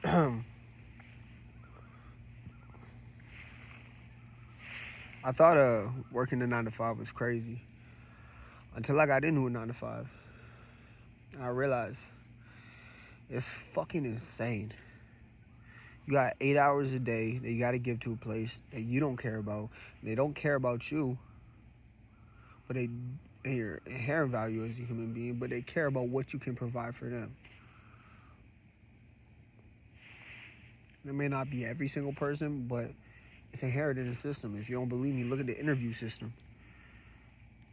I thought working a 9 to 5 was crazy until I got into a 9 to 5, and I realized it's fucking insane. You got 8 hours a day that you got to give to a place that you don't care about. And they don't care about you, but they your inherent value as a human being, but they care about what you can provide for them. And it may not be every single person, but it's inherent in the system. If you don't believe me, look at the interview system.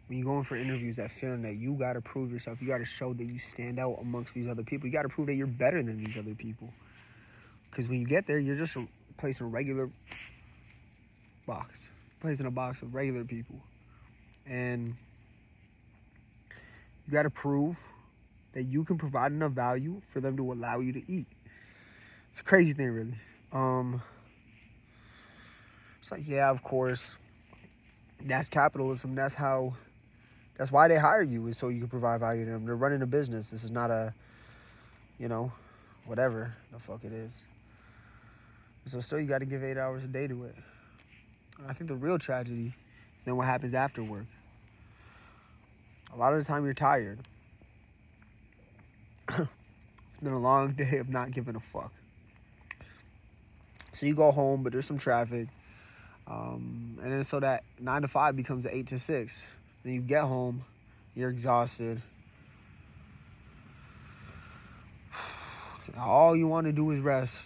When you're going for interviews, that feeling that you got to prove yourself, you got to show that you stand out amongst these other people. You got to prove that you're better than these other people. Because when you get there, you're just placed in a regular box, placed in a box of regular people. And you got to prove that you can provide enough value for them to allow you to eat. It's a crazy thing, really. It's like, yeah, of course, that's capitalism. That's why they hire you, is so you can provide value to them. They're running a business. This is not a, whatever the fuck it is. So still, you got to give 8 hours a day to it. And I think the real tragedy is then what happens after work. A lot of the time, you're tired. It's been a long day of not giving a fuck. So you go home, but there's some traffic. And then so that 9 to 5 becomes an 8 to 6. Then you get home, you're exhausted. All you want to do is rest.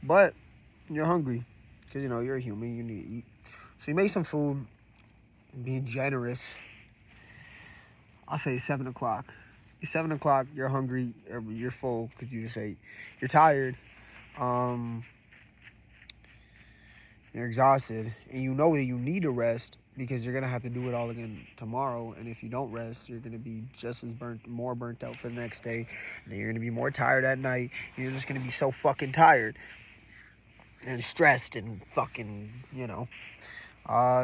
But you're hungry. Because, you're a human, you need to eat. So you make some food, being generous. I'll say 7 o'clock. It's 7 o'clock, you're hungry, you're full, because you just ate. You're tired. You're exhausted, and you know that you need to rest because you're going to have to do it all again tomorrow. And if you don't rest, you're going to be just as more burnt out for the next day. And then you're going to be more tired at night. And you're just going to be so fucking tired and stressed and fucking,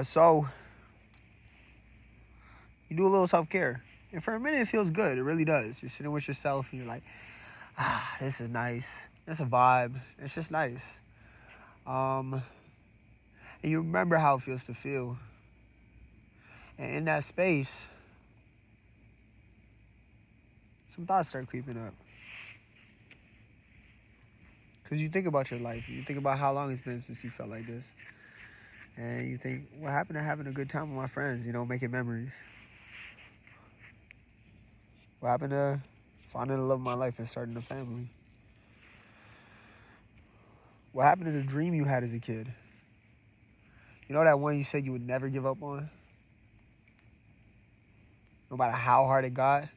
So you do a little self-care. And for a minute, it feels good. It really does. You're sitting with yourself, and you're like, this is nice. It's a vibe. It's just nice. And you remember how it feels to feel. And in that space, some thoughts start creeping up. Because you think about your life. You think about how long it's been since you felt like this. And you think, what happened to having a good time with my friends, making memories? What happened to finding the love of my life and starting a family? What happened to the dream you had as a kid? You know that one you said you would never give up on? No matter how hard it got?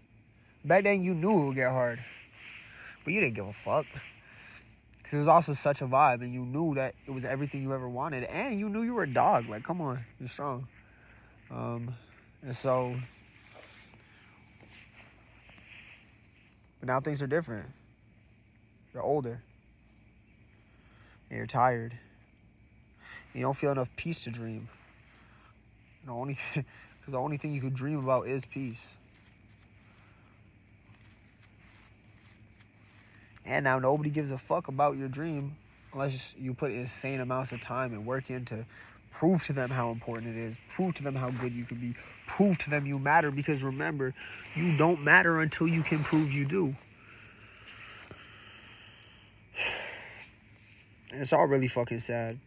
Back then you knew it would get hard. But you didn't give a fuck. Because it was also such a vibe, and you knew that it was everything you ever wanted. And you knew you were a dog. Like, come on, you're strong. And so... But now things are different. You're older. And you're tired. You don't feel enough peace to dream. Because the only thing you could dream about is peace. And now nobody gives a fuck about your dream unless you put insane amounts of time and work in to prove to them how important it is, prove to them how good you can be, prove to them you matter. Because remember, you don't matter until you can prove you do. And it's all really fucking sad.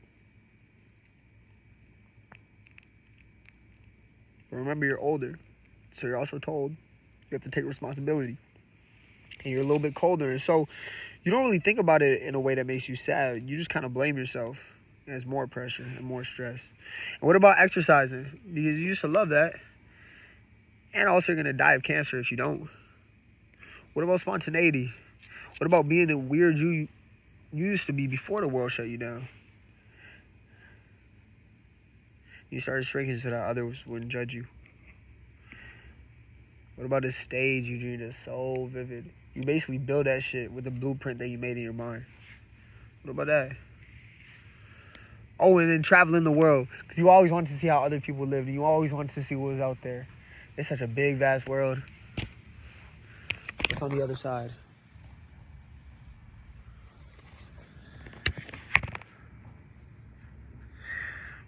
But remember, you're older, so you're also told you have to take responsibility. And you're a little bit colder, and so you don't really think about it in a way that makes you sad. You just kind of blame yourself. And it's more pressure and more stress. And what about exercising? Because you used to love that. And also you're going to die of cancer if you don't. What about spontaneity? What about being the weird you used to be before the world shut you down? You started shrinking so that others wouldn't judge you. What about this stage you dreamed is so vivid? You basically build that shit with the blueprint that you made in your mind. What about that? Oh, and then traveling the world. Because you always wanted to see how other people lived. And you always wanted to see what was out there. It's such a big, vast world. What's on the other side?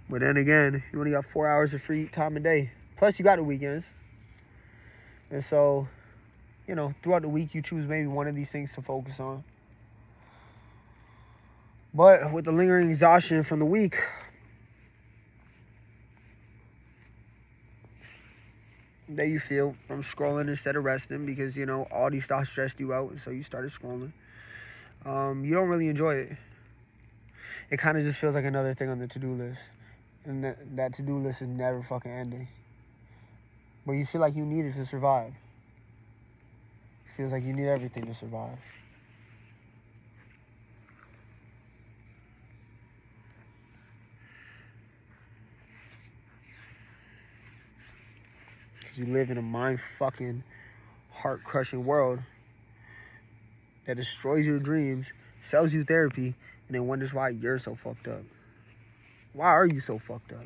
But then again, you only got 4 hours of free time a day. Plus, you got the weekends. And so, you know, throughout the week, you choose maybe one of these things to focus on. But with the lingering exhaustion from the week, that you feel from scrolling instead of resting because, you know, all these thoughts stressed you out, and so you started scrolling. You don't really enjoy it. It kind of just feels like another thing on the to-do list. And that to-do list is never fucking ending. But you feel like you need it to survive. It feels like you need everything to survive. Because you live in a mind-fucking, heart-crushing world that destroys your dreams, sells you therapy, and then wonders why you're so fucked up. Why are you so fucked up?